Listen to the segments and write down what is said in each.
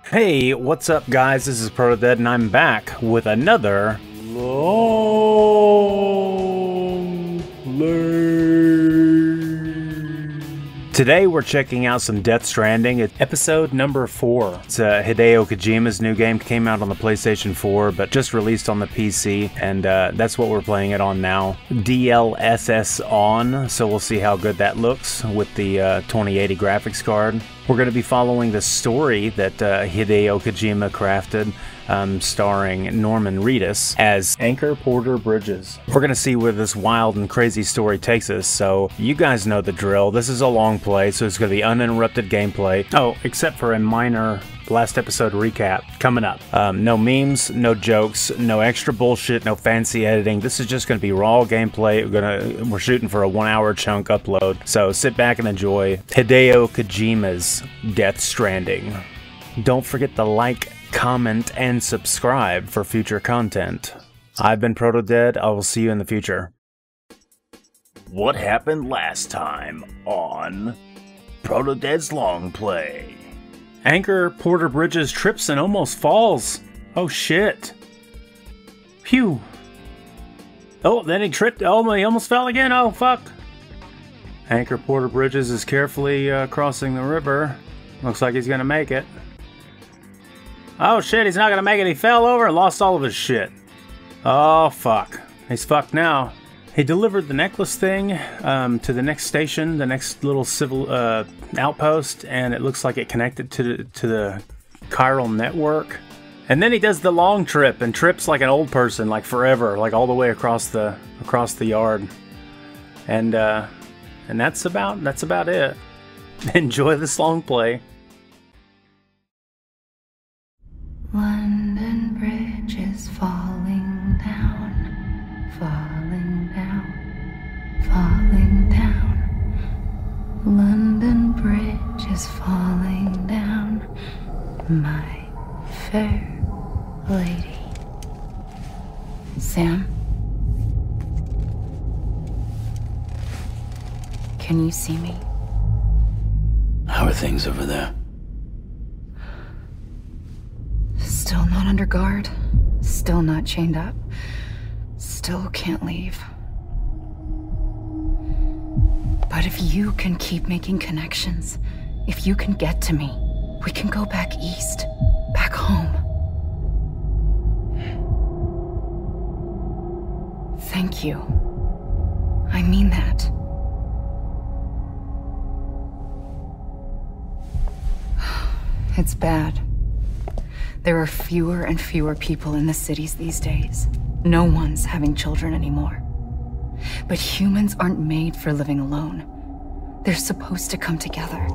Hey, what's up guys? This is Protodead and I'm back with another long play. Today we're checking out some Death Stranding. It's episode number 4. It's Hideo Kojima's new game. Came out on the PlayStation 4 but just released on the PC, and that's what we're playing it on now. DLSS on, so we'll see how good that looks with the 2080 graphics card. We're going to be following the story that Hideo Kojima crafted, starring Norman Reedus as Anchor Porter Bridges. We're going to see where this wild and crazy story takes us, so you guys know the drill. This is a long play, so it's going to be uninterrupted gameplay. Oh, except for a minor last episode recap coming up. No memes, no jokes, no extra bullshit, no fancy editing. This is just going to be raw gameplay. We're shooting for a 1-hour chunk upload, so sit back and enjoy Hideo Kojima's Death Stranding. Don't forget to like, comment, and subscribe for future content. I've been Protodead. I will see you in the future. What happened last time on Protodead's Long Play? Anchor Porter Bridges trips and almost falls. Oh shit. Phew. Oh, then he tripped. Oh, he almost fell again. Oh, fuck. Anchor Porter Bridges is carefully crossing the river. Looks like he's gonna make it. Oh shit, he's not gonna make it. He fell over and lost all of his shit. Oh fuck. He's fucked now. He delivered the necklace thing to the next station, the next little civil outpost, and it looks like it connected to the chiral network. And then he does the long trip and trips like an old person, like forever, like all the way across the yard. And that's about it. Enjoy this long play. London Bridge is falling down, falling down, falling down. London Bridge is falling down, my fair lady. Sam? Can you see me? How are things over there? Still not under guard, still not chained up, still can't leave. But if you can keep making connections, if you can get to me, we can go back east, back home. Thank you. I mean that. It's bad. There are fewer and fewer people in the cities these days. No one's having children anymore. But humans aren't made for living alone. They're supposed to come together,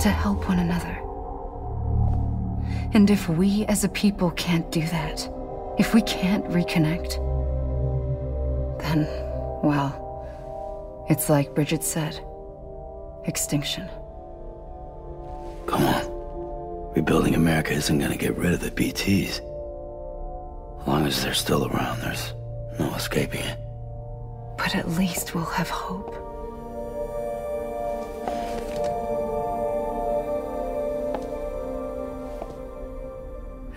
to help one another. And if we as a people can't do that, if we can't reconnect, then, well, it's like Bridget said, extinction. Come on. Rebuilding America isn't gonna get rid of the BTs. As long as they're still around, there's no escaping it. But at least we'll have hope.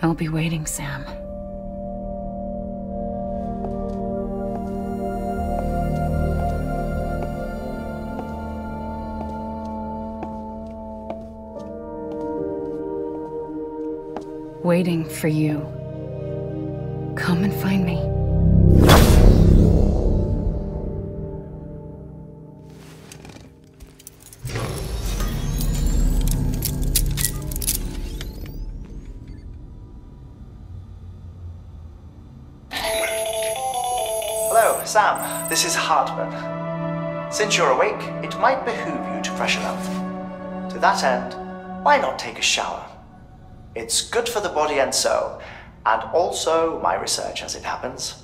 I'll be waiting, Sam. Waiting for you. Come and find me. Hello, Sam. This is Hartman. Since you're awake, it might behoove you to freshen up. To that end, why not take a shower? It's good for the body and soul, and also my research as it happens.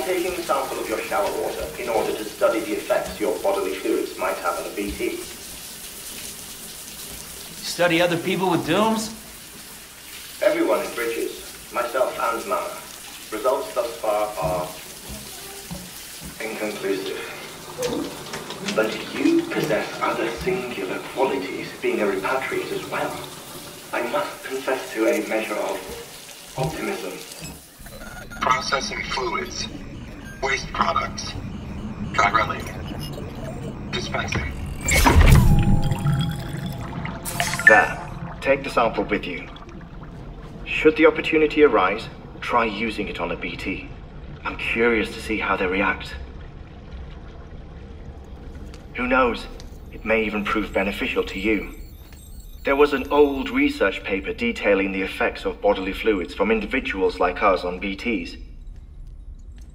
taking a sample of your shower water in order to study the effects your bodily fluids might have on a BT. Study other people with dooms? Everyone in Bridges, myself and Mama. Results thus far are inconclusive. But you possess other singular qualities, being a repatriate as well. I must confess to a measure of optimism. Processing fluids. Waste products. Try relic. Dispensing. There. Take the sample with you. Should the opportunity arise, try using it on a BT. I'm curious to see how they react. Who knows? It may even prove beneficial to you. There was an old research paper detailing the effects of bodily fluids from individuals like us on BTs.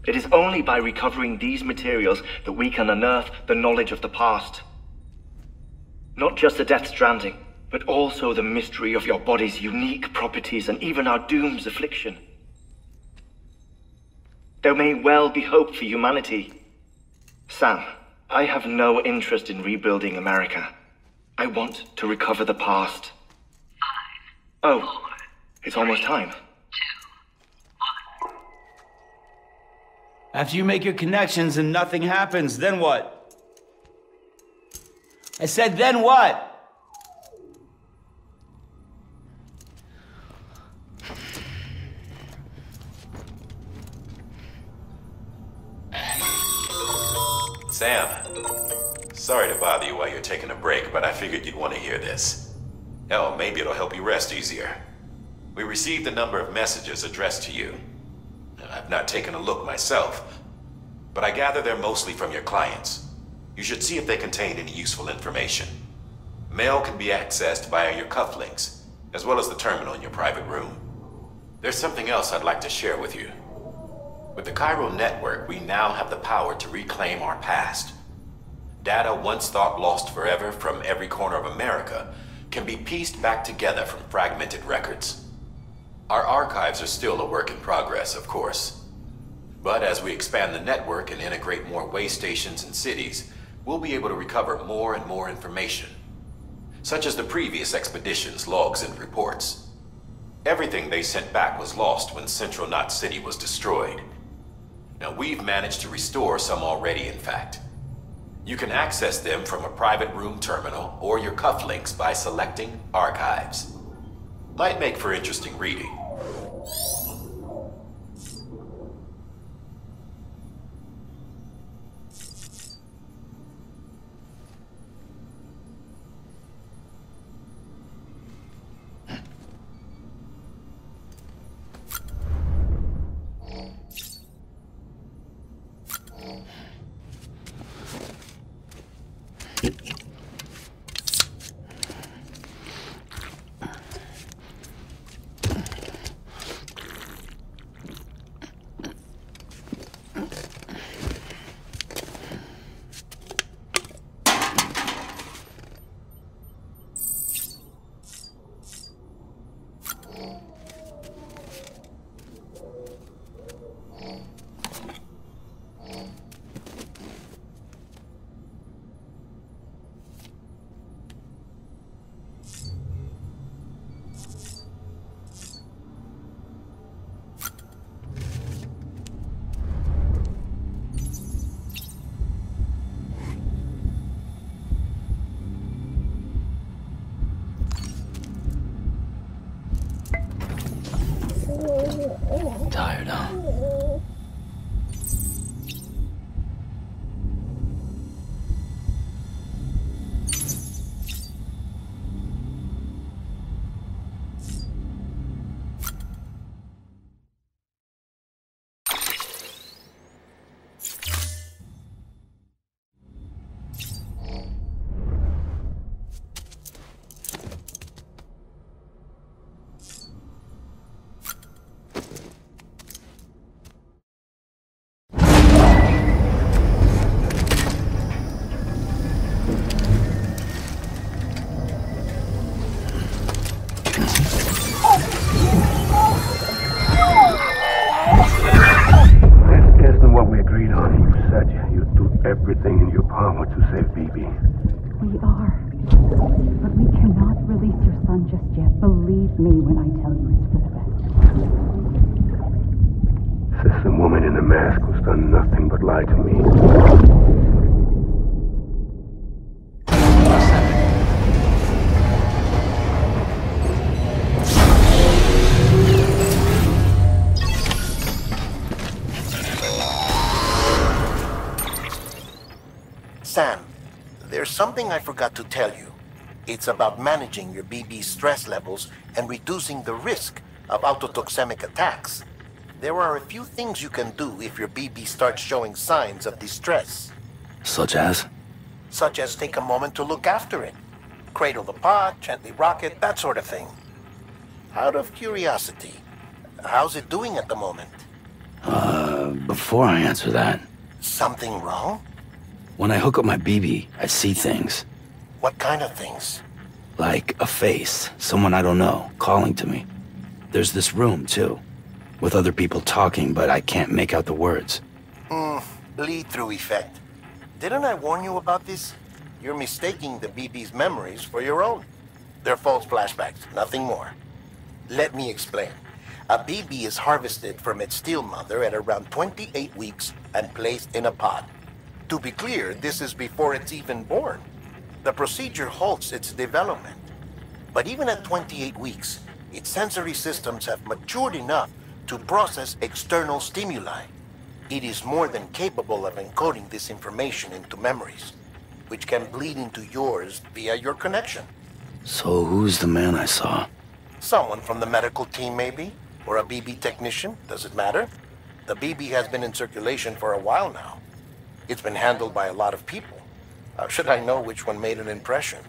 It is only by recovering these materials that we can unearth the knowledge of the past. Not just the Death Stranding, but also the mystery of your body's unique properties and even our doom's affliction. There may well be hope for humanity. Sam, I have no interest in rebuilding America. I want to recover the past. 5, 4, it's almost time. 2, 1. After you make your connections and nothing happens, then what? I said, then what? Sam, sorry to bother you while you're taking a break, but I figured you'd want to hear this. Hell, maybe it'll help you rest easier. We received a number of messages addressed to you. I've not taken a look myself, but I gather they're mostly from your clients. You should see if they contain any useful information. Mail can be accessed via your cufflinks, as well as the terminal in your private room. There's something else I'd like to share with you. With the Cairo network, we now have the power to reclaim our past. Data once thought lost forever from every corner of America can be pieced back together from fragmented records. Our archives are still a work in progress, of course. But as we expand the network and integrate more way stations and cities, we'll be able to recover more and more information, such as the previous expedition's logs and reports. Everything they sent back was lost when Central Knot City was destroyed. Now, we've managed to restore some already, in fact. You can access them from a private room terminal or your cufflinks by selecting Archives. Might make for interesting reading. Tired, huh? Freedom, you said you'd do everything in your power to save BB. We are. But we cannot release your son just yet. Believe me when I tell you it's for the best. Sister woman in the mask who's done nothing but lie to me. Sam, there's something I forgot to tell you. It's about managing your BB stress levels and reducing the risk of autotoxemic attacks. There are a few things you can do if your BB starts showing signs of distress. Such as? Such as take a moment to look after it. Cradle the pod, gently rock it, that sort of thing. Out of curiosity, how's it doing at the moment? Before I answer that... Something wrong? When I hook up my BB, I see things. What kind of things? Like a face, someone I don't know, calling to me. There's this room, too, with other people talking, but I can't make out the words. Bleed-through effect. Didn't I warn you about this? You're mistaking the BB's memories for your own. They're false flashbacks, nothing more. Let me explain. A BB is harvested from its steel mother at around 28 weeks and placed in a pod. To be clear, this is before it's even born. The procedure halts its development. But even at 28 weeks, its sensory systems have matured enough to process external stimuli. It is more than capable of encoding this information into memories, which can bleed into yours via your connection. So who's the man I saw? Someone from the medical team, maybe? Or a BB technician, does it matter? The BB has been in circulation for a while now. It's been handled by a lot of people. How should I know which one made an impression?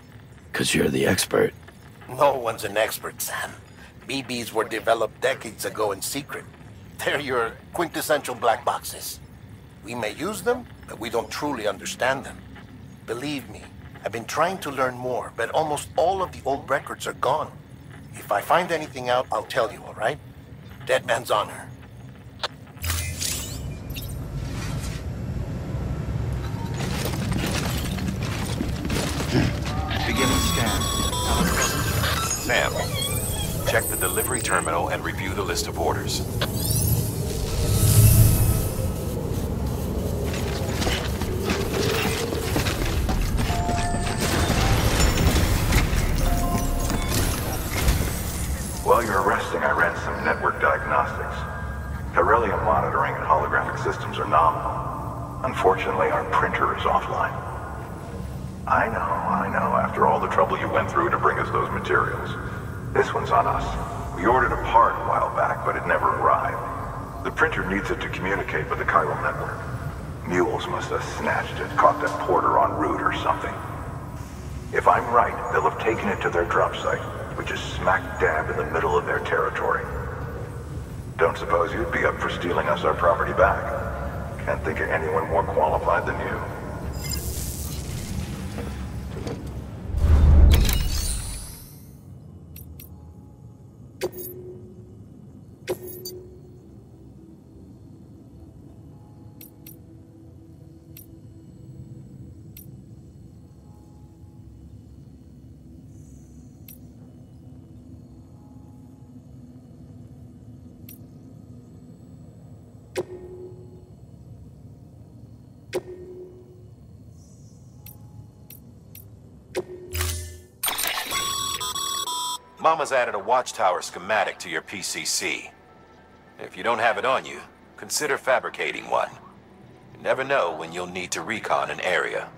'Cause you're the expert. No one's an expert, Sam. BBs were developed decades ago in secret. They're your quintessential black boxes. We may use them, but we don't truly understand them. Believe me, I've been trying to learn more, but almost all of the old records are gone. If I find anything out, I'll tell you, all right? Dead man's honor. Beginning scan. Sam, check the delivery terminal and review the list of orders. While you're resting, I ran some network diagnostics. Beryllium monitoring and holographic systems are nominal. Unfortunately, our printer is offline. I know, after all the trouble you went through to bring us those materials. This one's on us. We ordered a part a while back, but it never arrived. The printer needs it to communicate with the chiral network. Mules must have snatched it, caught that porter en route or something. If I'm right, they'll have taken it to their drop site, which is smack dab in the middle of their territory. Don't suppose you'd be up for stealing us our property back? Can't think of anyone more qualified than you. Mama's added a watchtower schematic to your PCC. If you don't have it on you, consider fabricating one. You never know when you'll need to recon an area.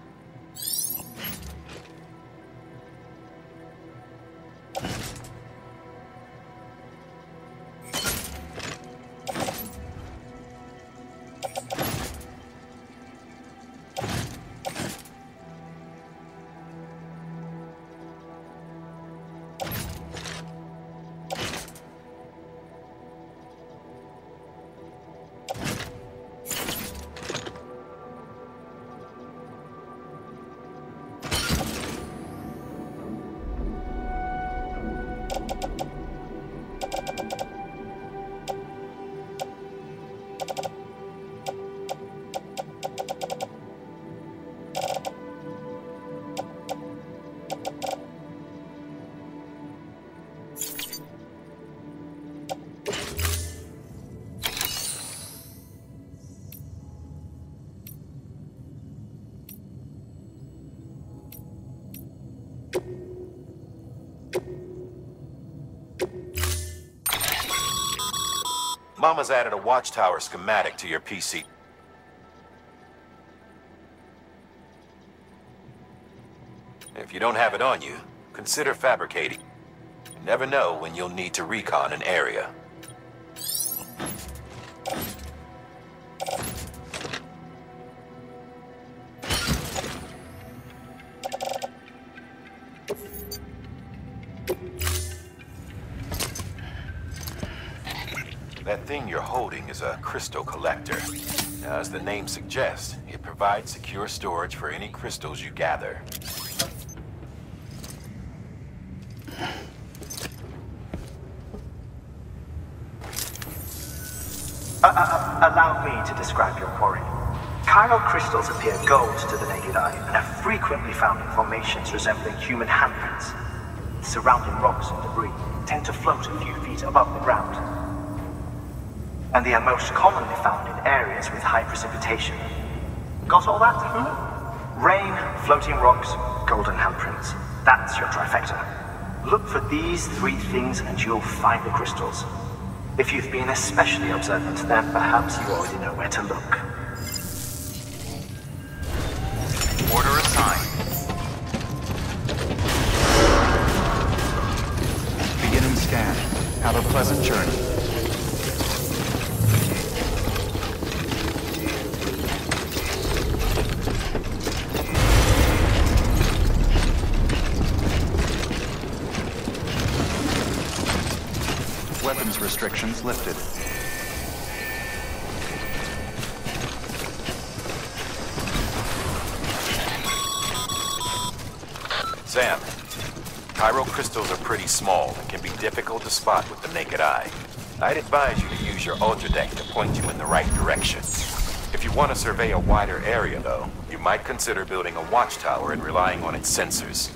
Mama's added a watchtower schematic to your PC. If you don't have it on you, consider fabricating. You never know when you'll need to recon an area. That thing you're holding is a crystal collector. Now, as the name suggests, it provides secure storage for any crystals you gather. Allow me to describe your quarry. Chiral crystals appear gold to the naked eye and are frequently found in formations resembling human handprints. Surrounding rocks and debris tend to float a few feet above the ground. And they are most commonly found in areas with high precipitation. Got all that? Rain, floating rocks, golden handprints. That's your trifecta. Look for these three things and you'll find the crystals. If you've been especially observant, then perhaps you already know where to look. Order assigned. Beginning scan. Have a pleasant journey. Weapons restrictions lifted. Sam, chiral crystals are pretty small and can be difficult to spot with the naked eye. I'd advise you to use your ultra deck to point you in the right direction. If you want to survey a wider area, though, you might consider building a watchtower and relying on its sensors.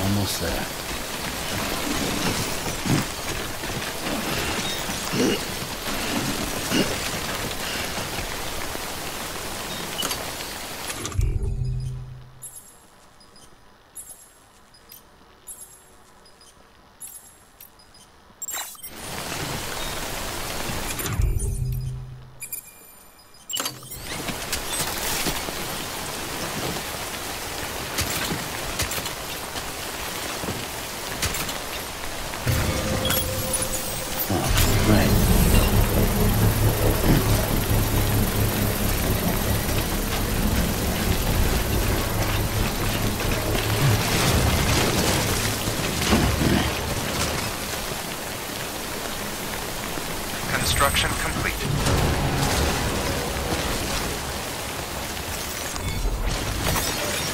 Almost there. Construction complete.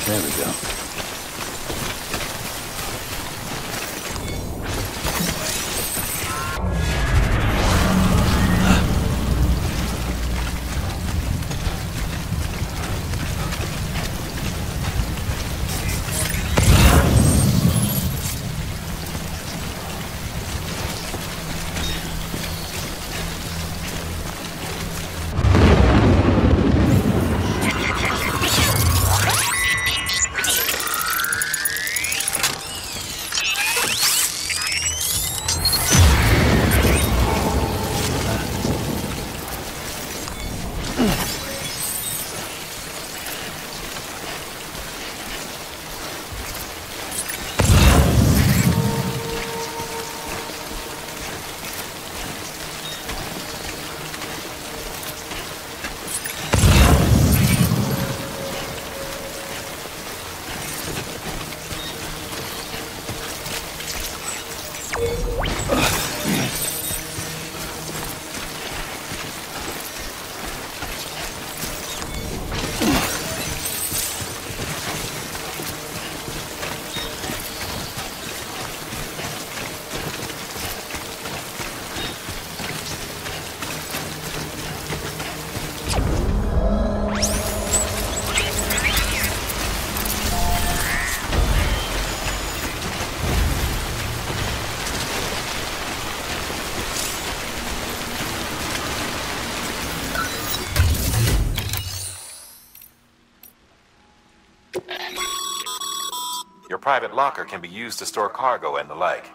There we go. private locker can be used to store cargo and the like.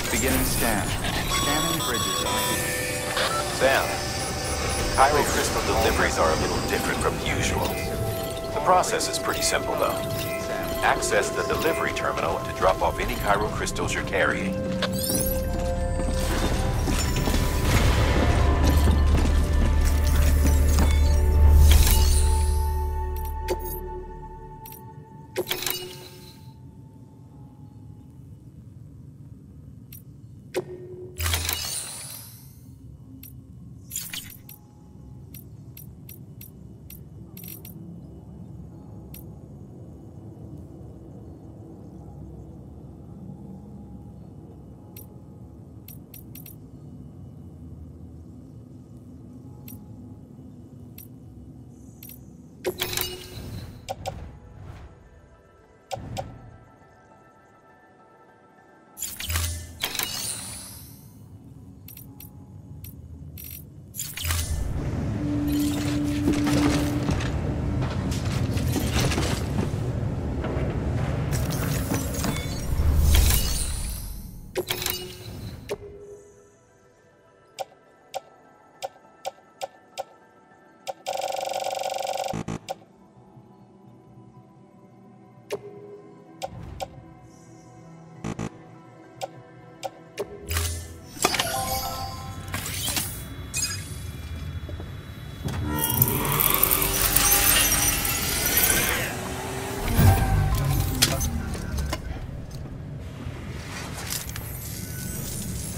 Beginning scan. Scanning bridges. Sam, Cairo crystal deliveries are a little different from usual. The process is pretty simple, though. Access the delivery terminal to drop off any Cairo crystals you're carrying.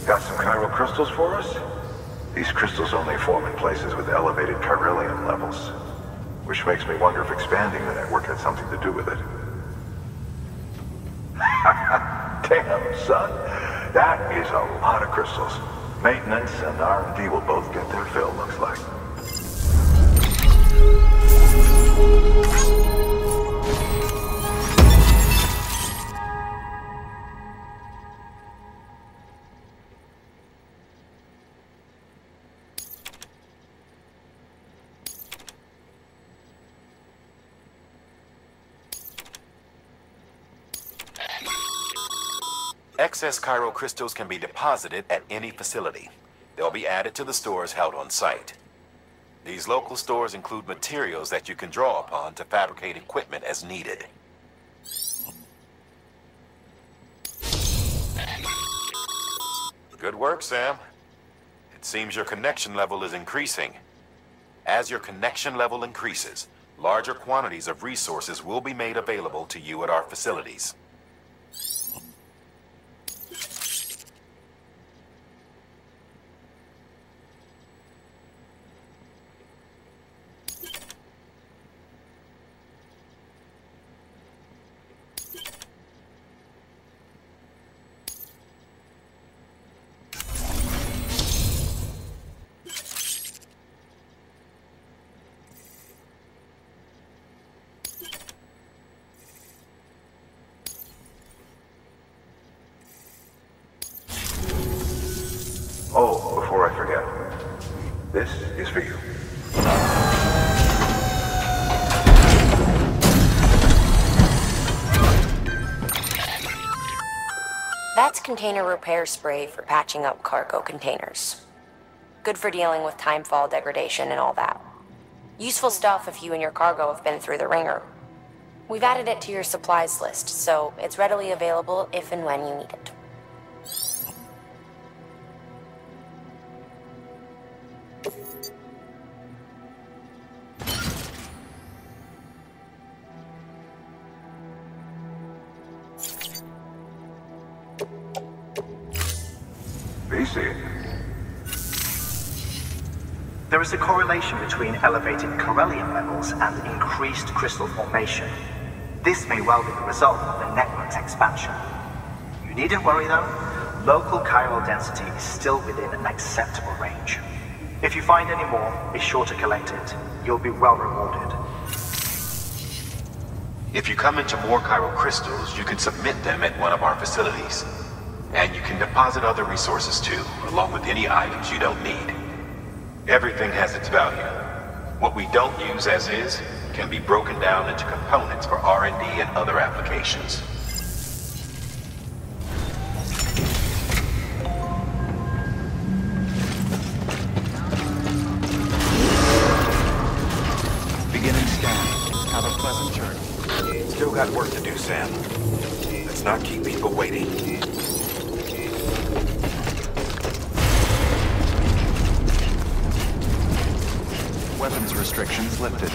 Got some chiral crystals for us? These crystals only form in places with elevated chiralium levels, which makes me wonder if expanding the network had something to do with it. Damn, son. That is a lot of crystals. Maintenance and R&D will both get their fill, looks like. Excess chiral crystals can be deposited at any facility. They'll be added to the stores held on site. These local stores include materials that you can draw upon to fabricate equipment as needed. work, Sam. It seems your connection level is increasing. As your connection level increases, larger quantities of resources will be made available to you at our facilities. Oh, before I forget, this is for you. That's container repair spray for patching up cargo containers. Good for dealing with timefall degradation and all that. Useful stuff if you and your cargo have been through the ringer. We've added it to your supplies list, so it's readily available if and when you need it. There is a correlation between elevated Corellium levels and increased crystal formation. This may well be the result of the network's expansion. You needn't worry though, local chiral density is still within an acceptable range. If you find any more, be sure to collect it. You'll be well rewarded. If you come into more chiral crystals, you can submit them at one of our facilities. And you can deposit other resources too, along with any items you don't need. Everything has its value. What we don't use as is can be broken down into components for R&D and other applications. Beginning scan. Have a pleasant journey. Still got work to do, Sam. Let's not keep people waiting. Weapons restrictions lifted.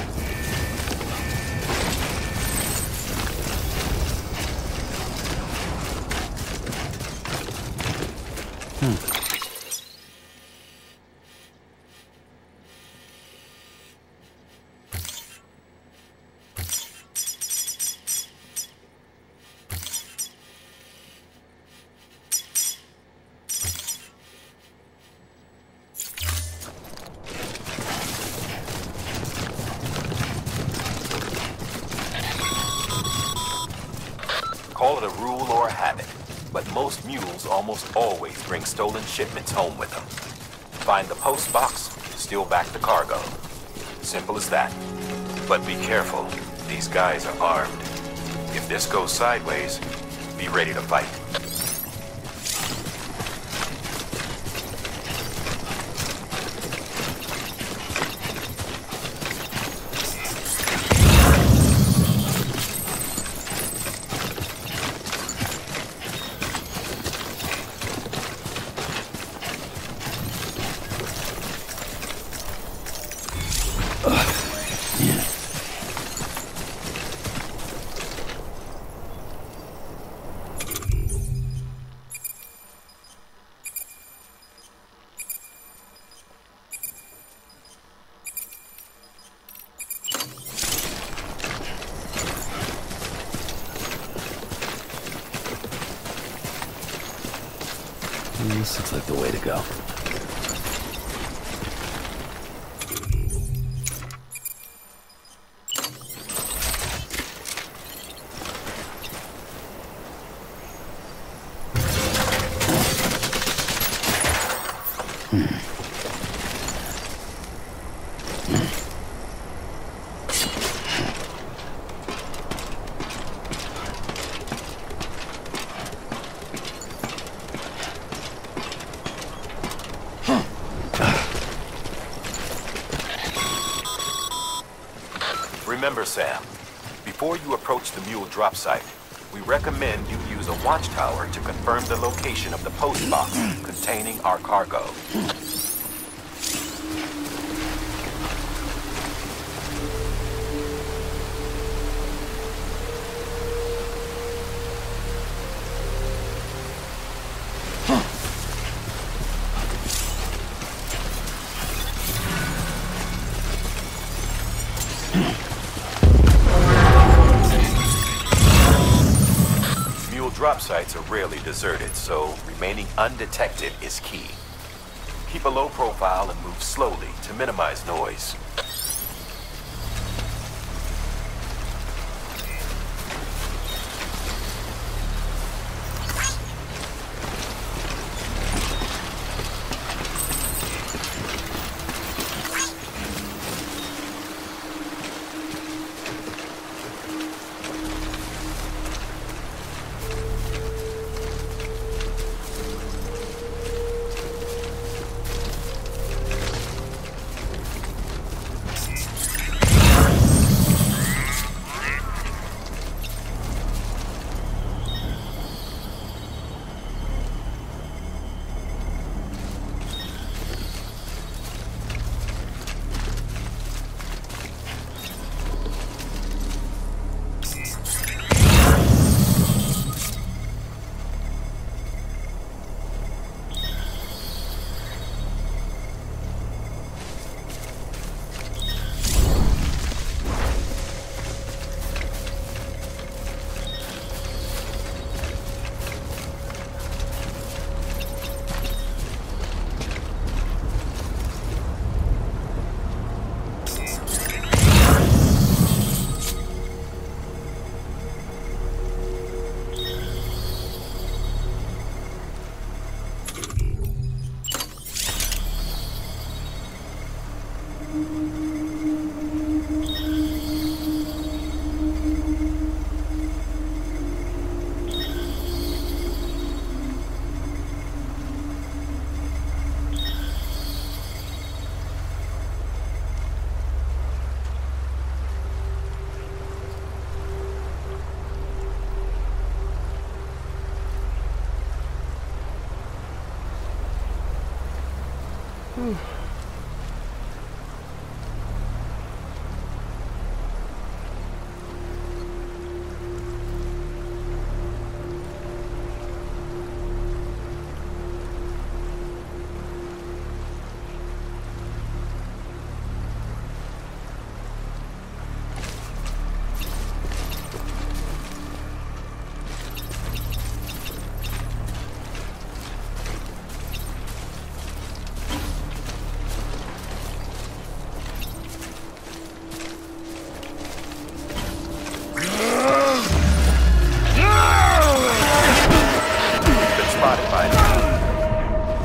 Call it a rule or a habit, but most mules almost always bring stolen shipments home with them. Find the post box, steal back the cargo. Simple as that. But be careful, these guys are armed. If this goes sideways, be ready to fight. This looks like the way to go. Remember, Sam, before you approach the mule drop site, we recommend you use use a watchtower to confirm the location of the post box containing our cargo. Drop sites are rarely deserted, so remaining undetected is key. Keep a low profile and move slowly to minimize noise.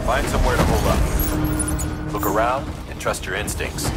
Find somewhere to hold up. Look around and trust your instincts.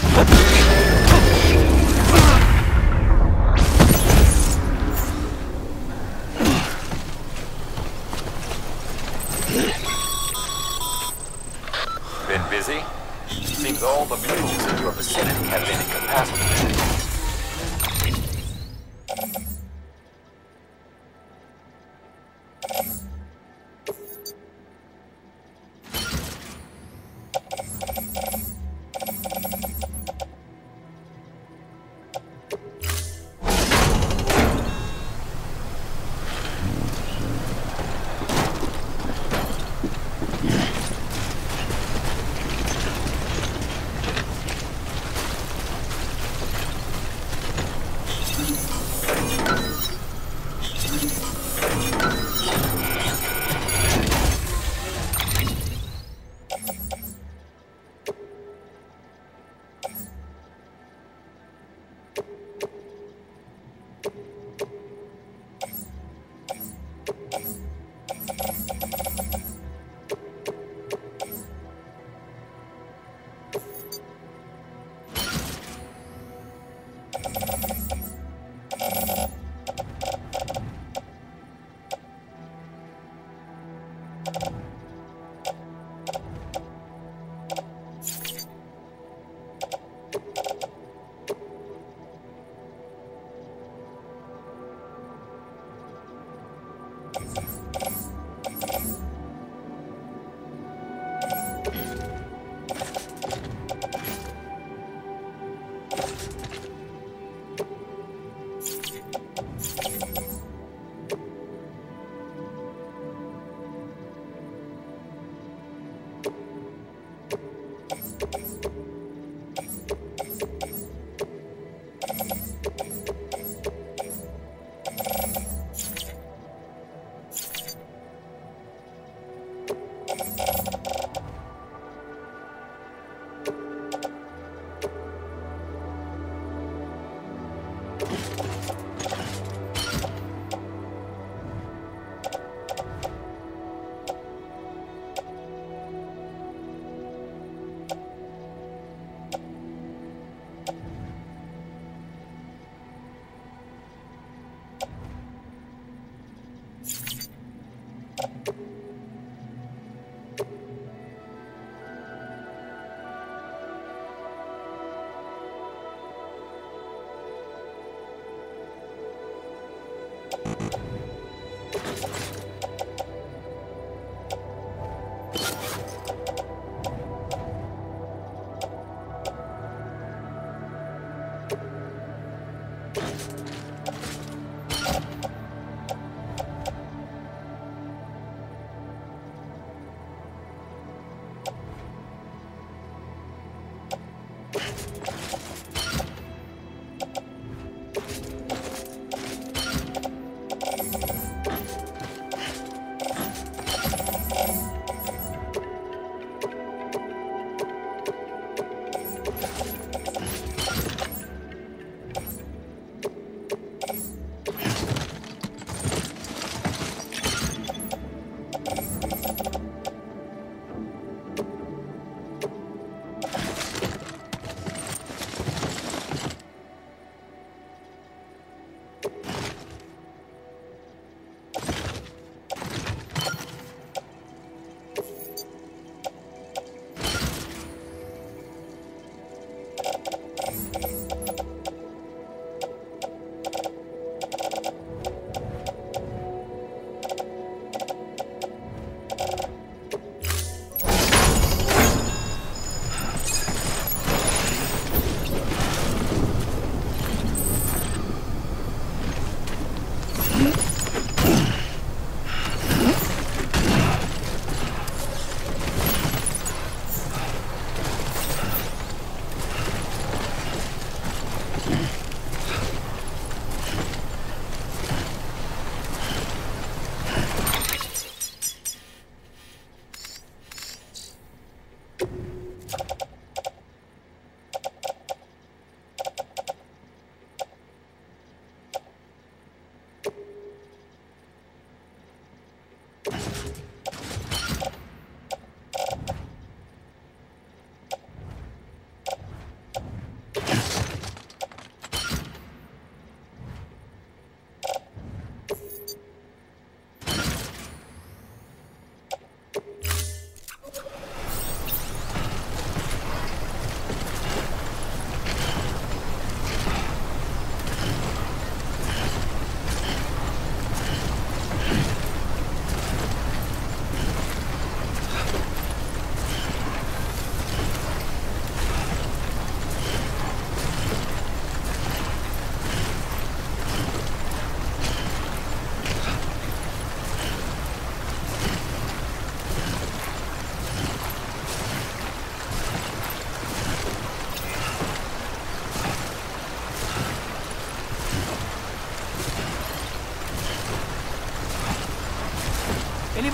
Been busy? Seems all the mules in your vicinity have been incapacitated.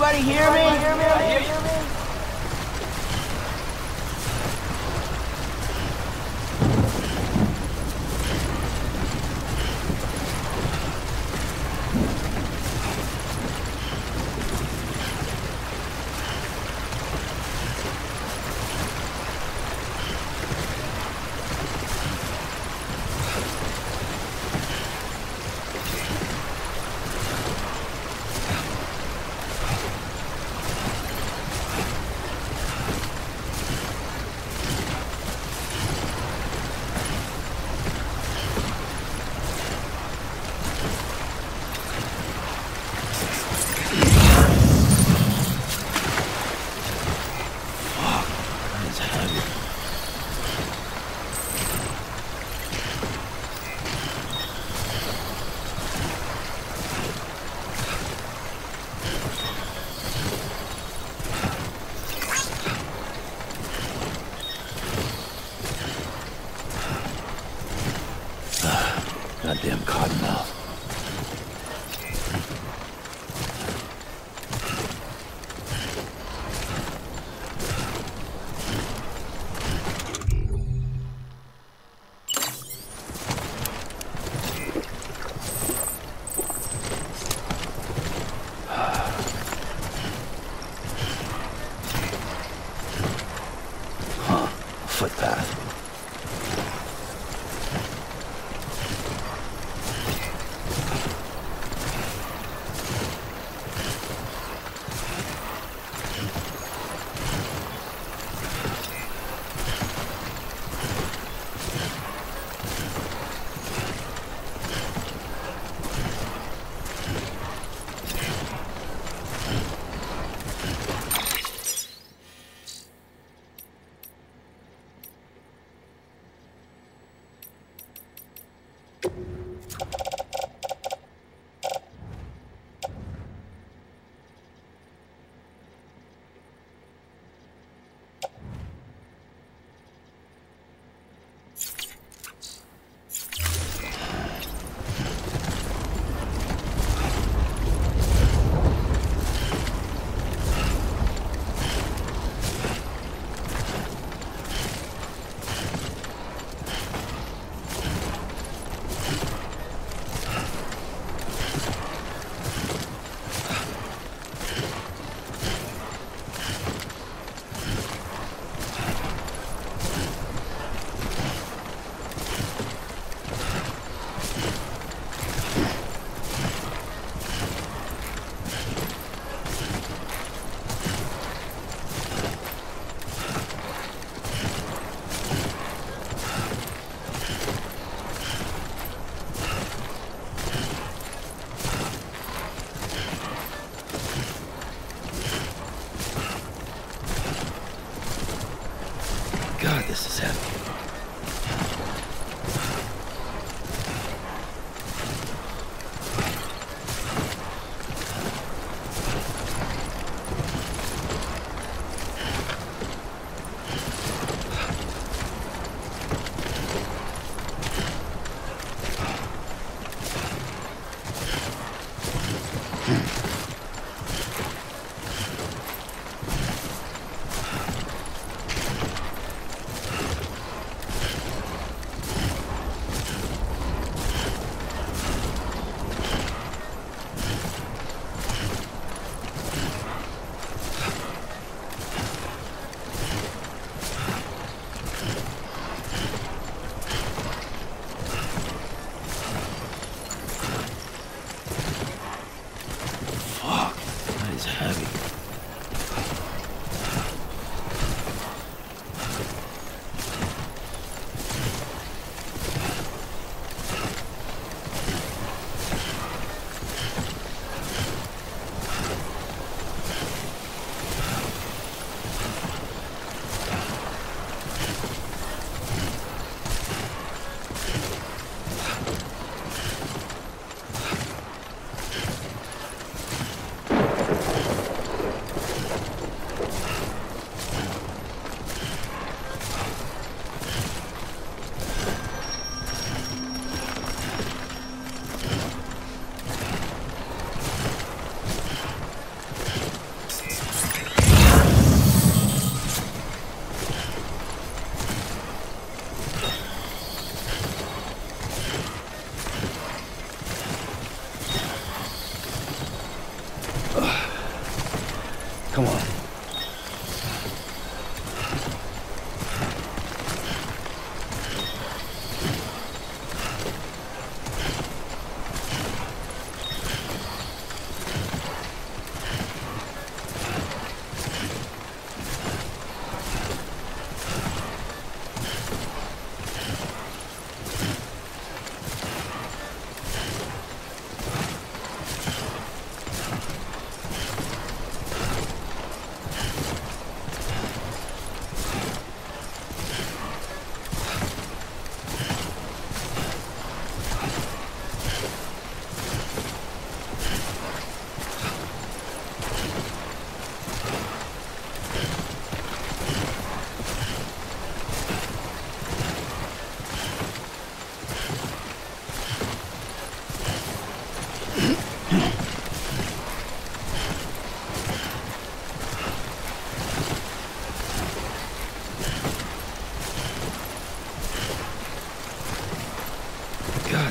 Anybody hear me? I hear you. Goddamn cottonmouth. Footpath.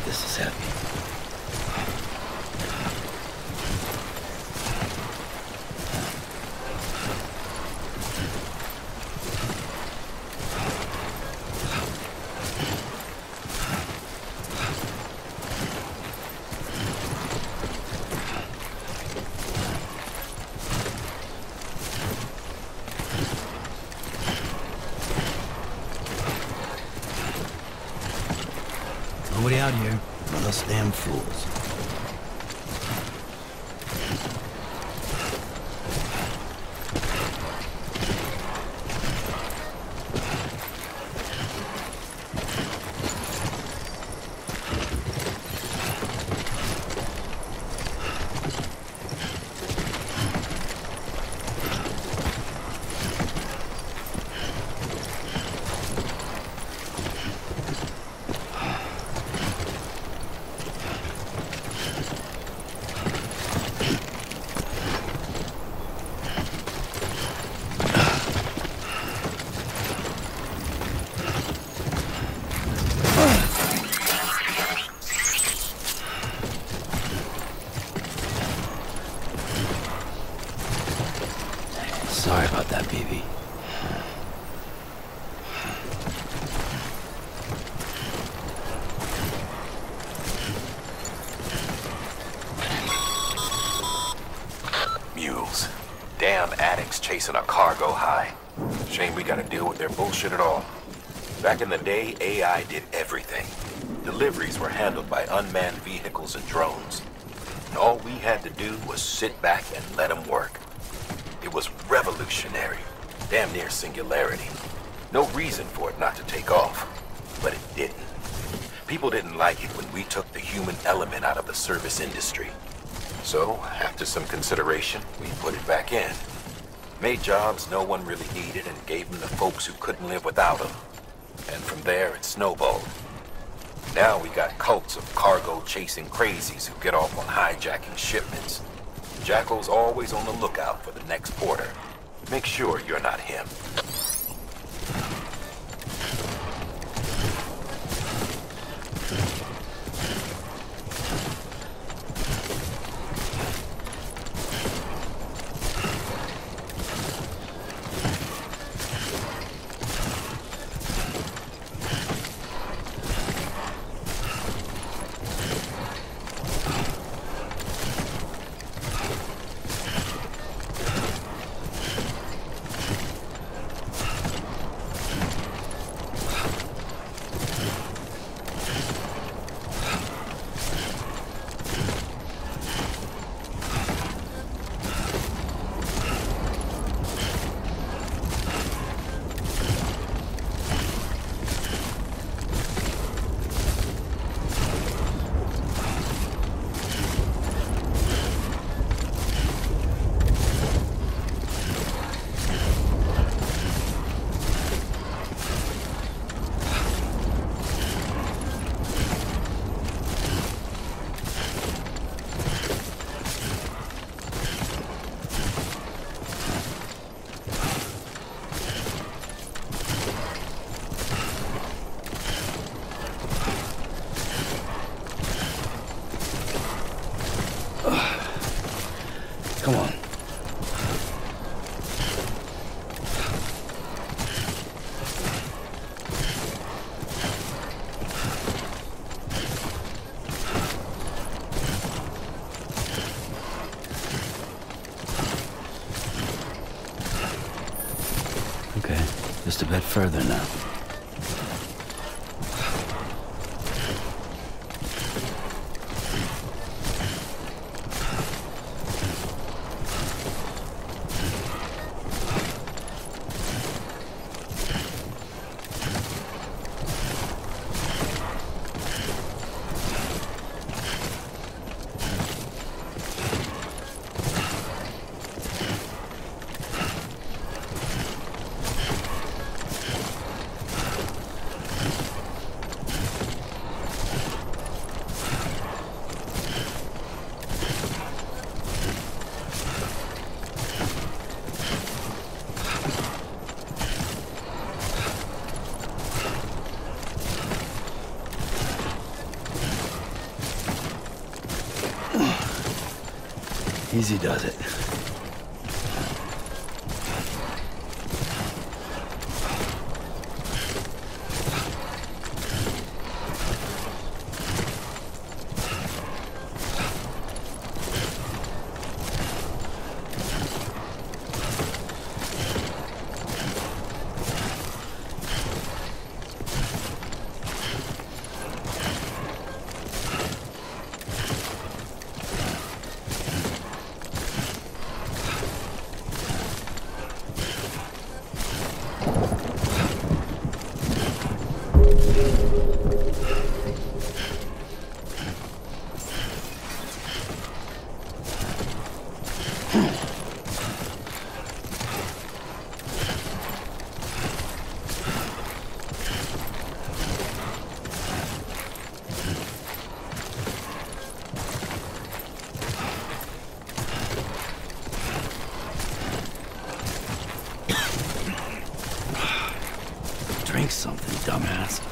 this is heavy. Nobody out here. Not us damn fools. Sorry about that, BB. Mules. Damn addicts chasing a cargo high. Shame we gotta deal with their bullshit at all. Back in the day, AI did everything. Deliveries were handled by unmanned vehicles and drones. And all we had to do was sit back and let them work. It was revolutionary, damn near singularity. No reason for it not to take off, but it didn't. People didn't like it when we took the human element out of the service industry. So, after some consideration, we put it back in. Made jobs no one really needed and gave them to folks who couldn't live without them. And from there, it snowballed. Now we got cults of cargo-chasing crazies who get off on hijacking shipments. Jackal's always on the lookout for the next porter. Make sure you're not him. Come on. Okay, just a bit further now. Easy does it. Drink something, dumbass.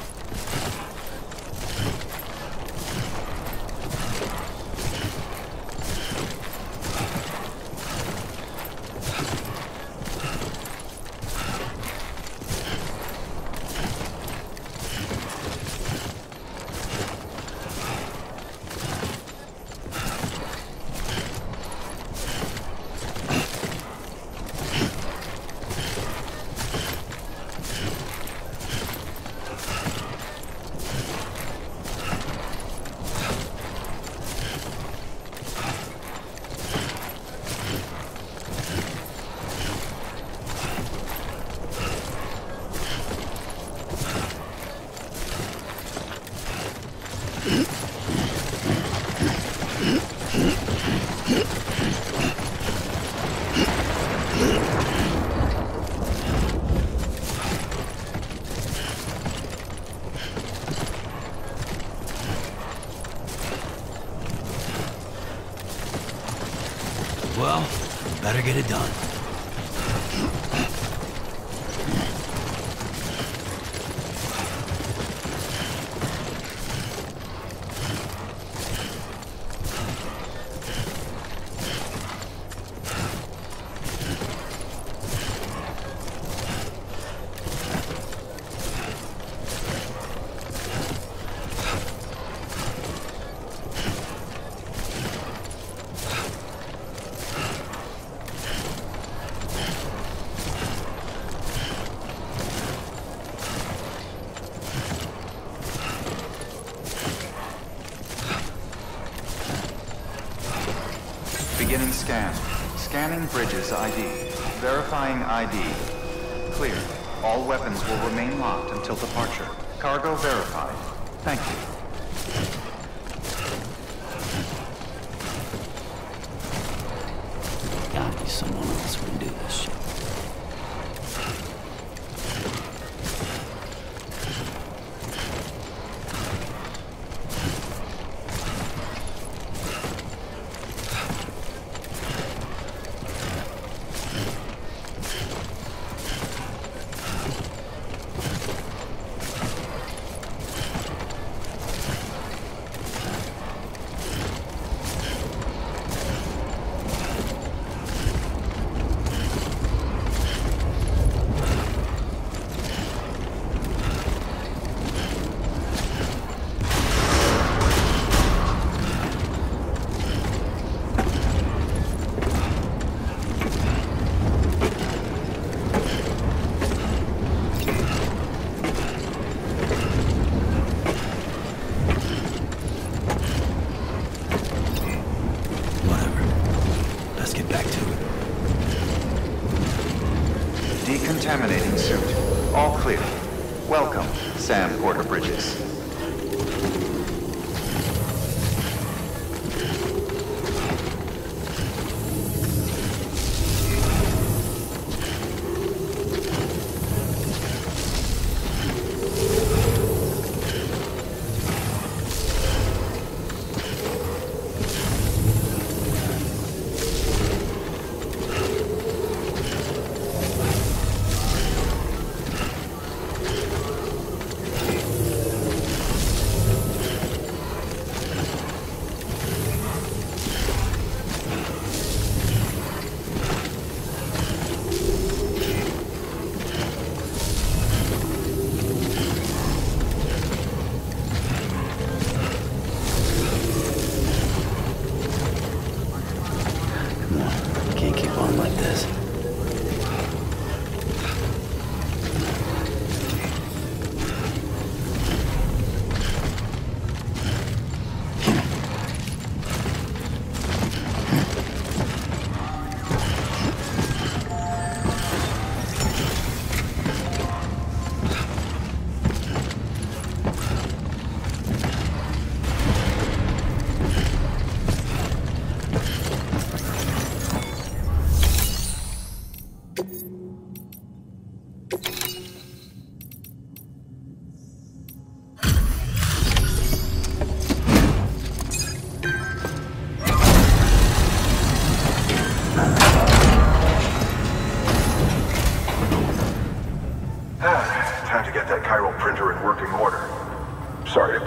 Well, better get it done. Beginning scan. Scanning bridges ID. Verifying ID. Clear. All weapons will remain locked until departure. Cargo verified. Thank you. Gotta be someone else who can do this shit. Decontaminating suit. All clear. Welcome, Sam Porter-Bridges.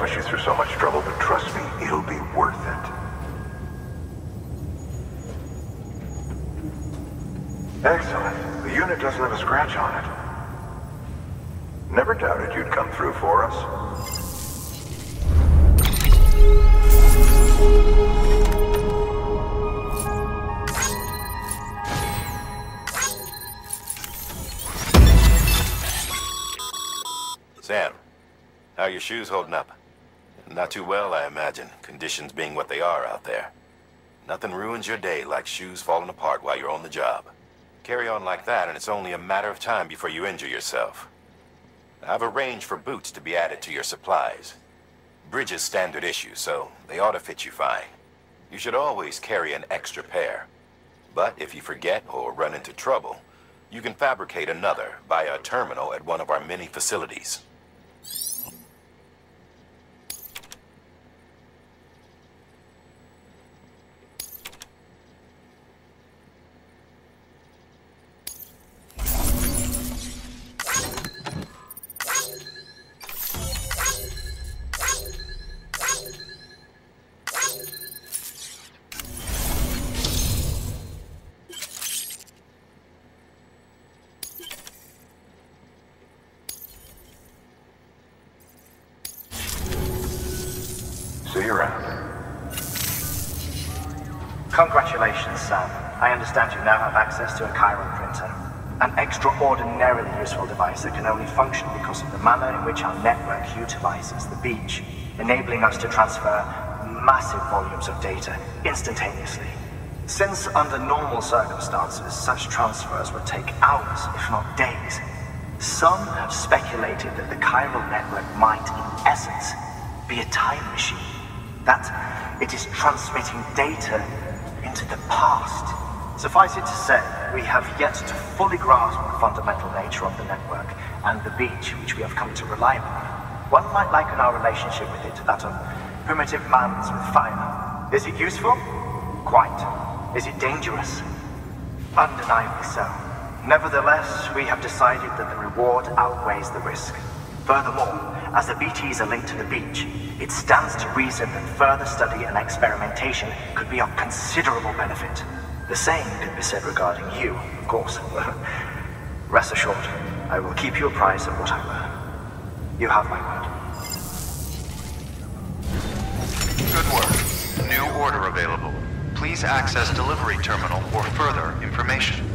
rush you through so much trouble, but trust me, it'll be worth it. Excellent. The unit doesn't have a scratch on it. Never doubted you'd come through for us. Sam, how are your shoes holding up? Not too well, I imagine, conditions being what they are out there. Nothing ruins your day like shoes falling apart while you're on the job. Carry on like that, and it's only a matter of time before you injure yourself. I've arranged for boots to be added to your supplies. Bridges standard issue, so they ought to fit you fine. You should always carry an extra pair. But if you forget or run into trouble, you can fabricate another via a terminal at one of our many facilities. See you around. Congratulations, Sam. I understand you now have access to a chiral printer. An extraordinarily useful device that can only function because of the manner in which our network utilizes the beach, enabling us to transfer massive volumes of data instantaneously. Since under normal circumstances, such transfers would take hours, if not days, some have speculated that the chiral network might, in essence, be a time machine. That it is transmitting data into the past. Suffice it to say, we have yet to fully grasp the fundamental nature of the network and the beach which we have come to rely upon. One might liken our relationship with it to that of primitive mans with fire. Is it useful? Quite. Is it dangerous? Undeniably so. Nevertheless, we have decided that the reward outweighs the risk. Furthermore, as the BTs are linked to the beach, it stands to reason that further study and experimentation could be of considerable benefit. The same could be said regarding you, of course. Rest assured, I will keep you apprised of what I learn. You have my word. Good work. New order available. Please access delivery terminal for further information.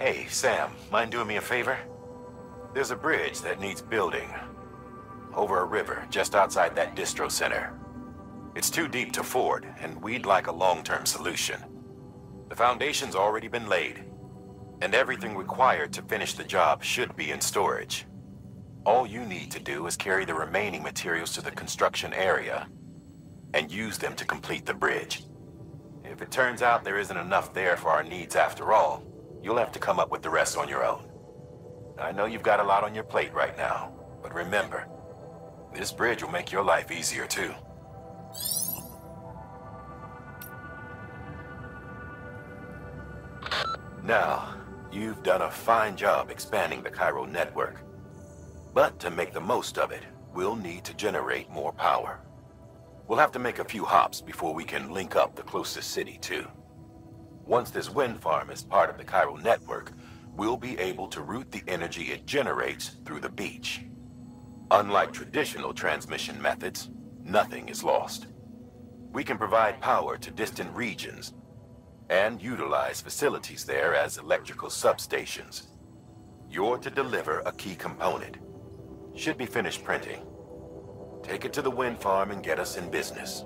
Hey, Sam, mind doing me a favor? There's a bridge that needs building. Over a river, just outside that distro center. It's too deep to ford, and we'd like a long-term solution. The foundation's already been laid, and everything required to finish the job should be in storage. All you need to do is carry the remaining materials to the construction area, and use them to complete the bridge. If it turns out there isn't enough there for our needs after all, you'll have to come up with the rest on your own. I know you've got a lot on your plate right now, but remember, this bridge will make your life easier too. Now, you've done a fine job expanding the Cairo network. But to make the most of it, we'll need to generate more power. We'll have to make a few hops before we can link up the closest city too. Once this wind farm is part of the Cairo network, we'll be able to route the energy it generates through the beach. Unlike traditional transmission methods, nothing is lost. We can provide power to distant regions and utilize facilities there as electrical substations. You're to deliver a key component. Should be finished printing. Take it to the wind farm and get us in business.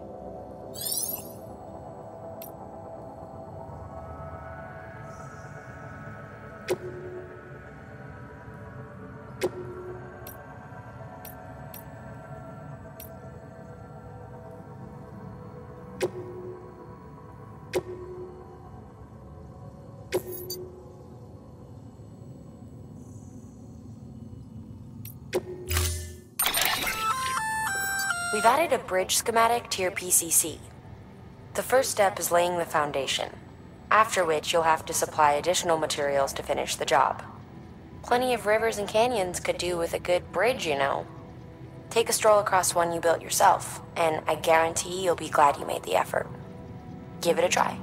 We've added a bridge schematic to your PCC. The first step is laying the foundation, after which you'll have to supply additional materials to finish the job. Plenty of rivers and canyons could do with a good bridge, you know. Take a stroll across one you built yourself, and I guarantee you'll be glad you made the effort. Give it a try.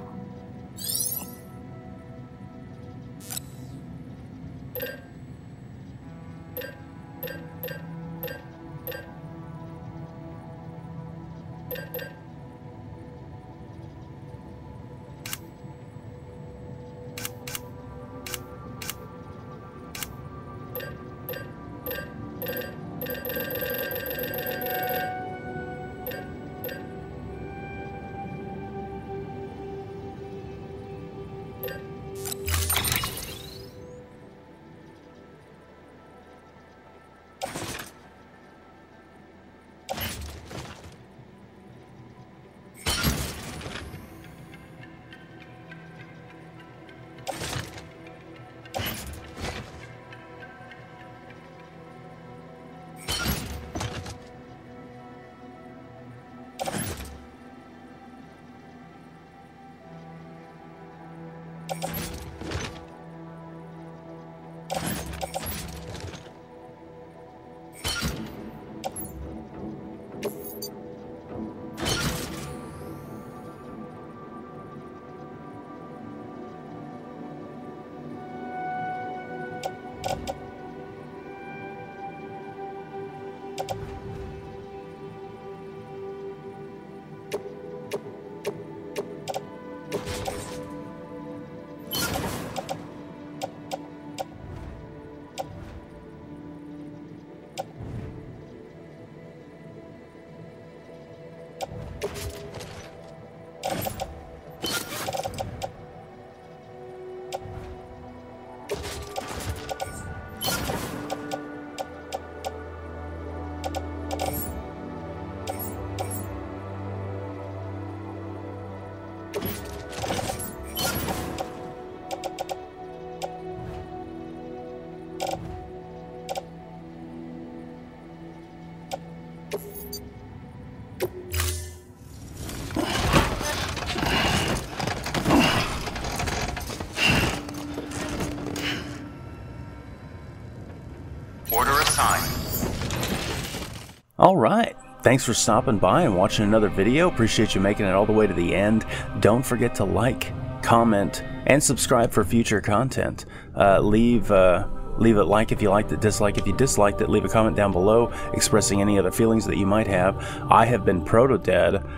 Alright, thanks for stopping by and watching another video. Appreciate you making it all the way to the end. Don't forget to like, comment, and subscribe for future content. Leave a like if you liked it, dislike if you disliked it. Leave a comment down below expressing any other feelings that you might have. I have been Protodead,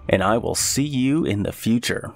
and I will see you in the future.